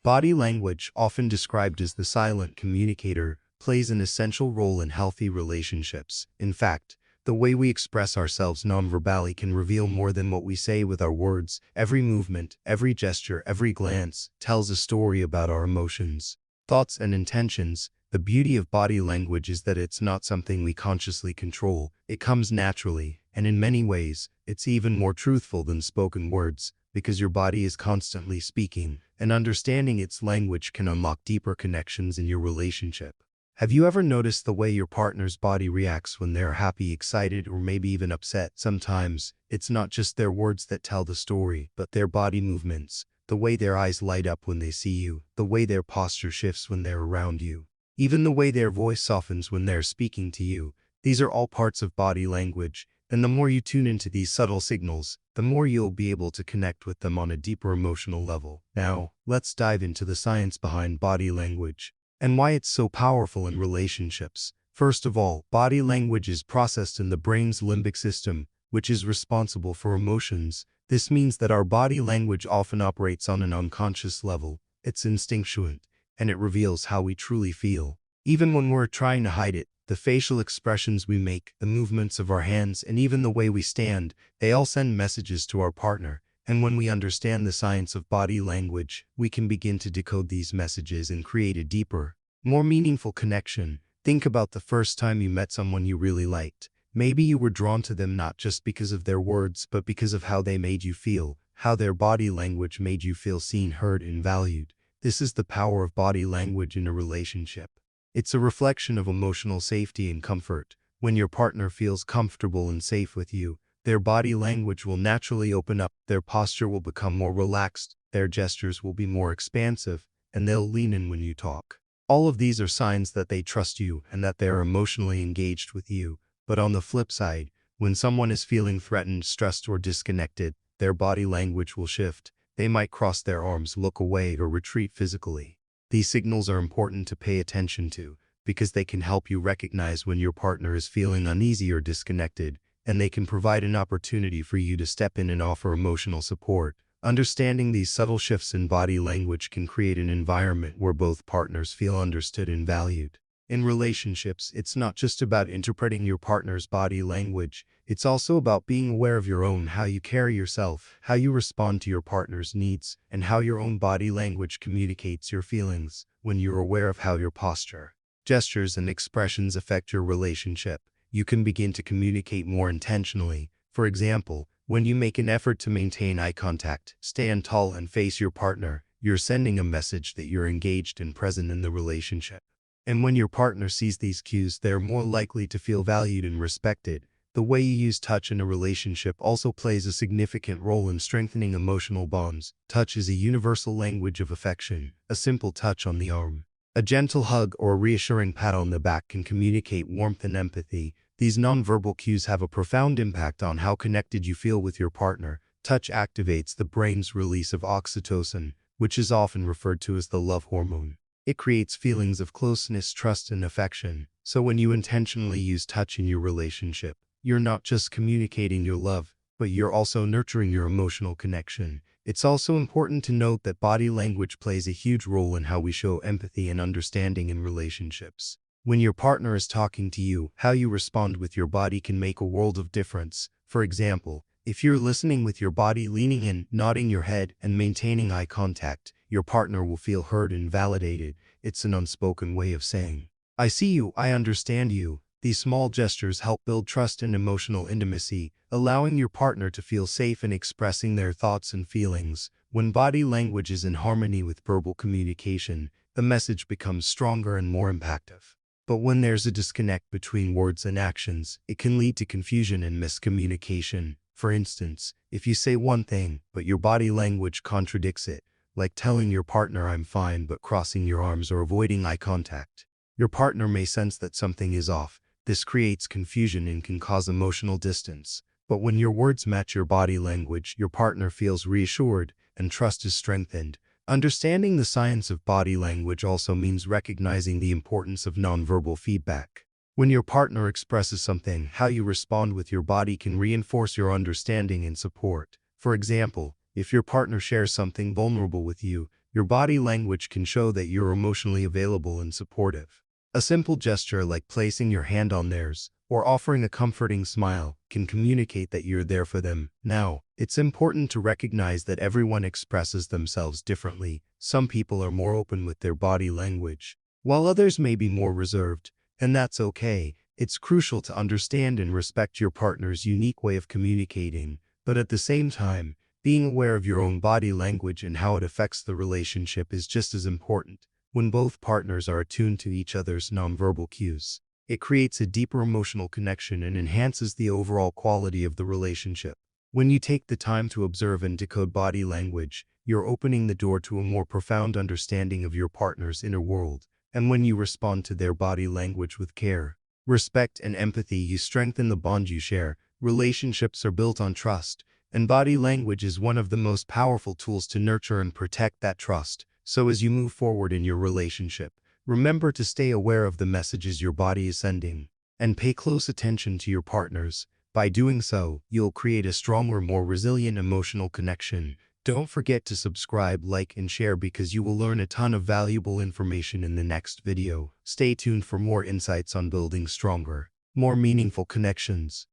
Body language, often described as the silent communicator, plays an essential role in healthy relationships. In fact, the way we express ourselves nonverbally can reveal more than what we say with our words. Every movement, every gesture, every glance tells a story about our emotions, thoughts, and intentions. The beauty of body language is that it's not something we consciously control. It comes naturally, and in many ways, it's even more truthful than spoken words, because your body is constantly speaking, and understanding its language can unlock deeper connections in your relationship. Have you ever noticed the way your partner's body reacts when they're happy, excited, or maybe even upset? Sometimes, it's not just their words that tell the story, but their body movements, the way their eyes light up when they see you, the way their posture shifts when they're around you, even the way their voice softens when they're speaking to you. These are all parts of body language, and the more you tune into these subtle signals, the more you'll be able to connect with them on a deeper emotional level. Now, let's dive into the science behind body language and why it's so powerful in relationships. First of all, body language is processed in the brain's limbic system, which is responsible for emotions. This means that our body language often operates on an unconscious level. It's instinctual, and it reveals how we truly feel. Even when we're trying to hide it, the facial expressions we make, the movements of our hands, and even the way we stand, they all send messages to our partner. And when we understand the science of body language, we can begin to decode these messages and create a deeper, more meaningful connection. Think about the first time you met someone you really liked. Maybe you were drawn to them not just because of their words, but because of how they made you feel, how their body language made you feel seen, heard, and valued. This is the power of body language in a relationship. It's a reflection of emotional safety and comfort. When your partner feels comfortable and safe with you, their body language will naturally open up, their posture will become more relaxed, their gestures will be more expansive, and they'll lean in when you talk. All of these are signs that they trust you and that they're emotionally engaged with you. But on the flip side, when someone is feeling threatened, stressed, or disconnected, their body language will shift. They might cross their arms, look away, or retreat physically. These signals are important to pay attention to because they can help you recognize when your partner is feeling uneasy or disconnected, and they can provide an opportunity for you to step in and offer emotional support. Understanding these subtle shifts in body language can create an environment where both partners feel understood and valued. In relationships, it's not just about interpreting your partner's body language, it's also about being aware of your own, how you carry yourself, how you respond to your partner's needs, and how your own body language communicates your feelings. When you're aware of how your posture, gestures, and expressions affect your relationship, you can begin to communicate more intentionally. For example, when you make an effort to maintain eye contact, stand tall, and face your partner, you're sending a message that you're engaged and present in the relationship. And when your partner sees these cues, they're more likely to feel valued and respected. The way you use touch in a relationship also plays a significant role in strengthening emotional bonds. Touch is a universal language of affection. A simple touch on the arm, a gentle hug, or a reassuring pat on the back can communicate warmth and empathy. These nonverbal cues have a profound impact on how connected you feel with your partner. Touch activates the brain's release of oxytocin, which is often referred to as the love hormone. It creates feelings of closeness, trust, and affection. So when you intentionally use touch in your relationship, you're not just communicating your love, but you're also nurturing your emotional connection. It's also important to note that body language plays a huge role in how we show empathy and understanding in relationships. When your partner is talking to you, how you respond with your body can make a world of difference. For example, if you're listening with your body leaning in, nodding your head, and maintaining eye contact, your partner will feel heard and validated. It's an unspoken way of saying, "I see you, I understand you." These small gestures help build trust and emotional intimacy, allowing your partner to feel safe in expressing their thoughts and feelings. When body language is in harmony with verbal communication, the message becomes stronger and more impactful. But when there's a disconnect between words and actions, it can lead to confusion and miscommunication. For instance, if you say one thing, but your body language contradicts it, like telling your partner "I'm fine" but crossing your arms or avoiding eye contact, your partner may sense that something is off. This creates confusion and can cause emotional distance. But when your words match your body language, your partner feels reassured and trust is strengthened. Understanding the science of body language also means recognizing the importance of nonverbal feedback. When your partner expresses something, how you respond with your body can reinforce your understanding and support. For example, if your partner shares something vulnerable with you, Your body language can show that you're emotionally available and supportive. A simple gesture like placing your hand on theirs or offering a comforting smile can communicate that you're there for them. Now, it's important to recognize that everyone expresses themselves differently. Some people are more open with their body language, while others may be more reserved, and that's okay. It's crucial to understand and respect your partner's unique way of communicating, but at the same time, being aware of your own body language and how it affects the relationship is just as important. When both partners are attuned to each other's nonverbal cues, it creates a deeper emotional connection and enhances the overall quality of the relationship. When you take the time to observe and decode body language, you're opening the door to a more profound understanding of your partner's inner world. And when you respond to their body language with care, respect, and empathy, you strengthen the bond you share. Relationships are built on trust, and body language is one of the most powerful tools to nurture and protect that trust. So as you move forward in your relationship, remember to stay aware of the messages your body is sending and pay close attention to your partner's. By doing so, you'll create a stronger, more resilient emotional connection. Don't forget to subscribe, like, and share because you will learn a ton of valuable information in the next video. Stay tuned for more insights on building stronger, more meaningful connections.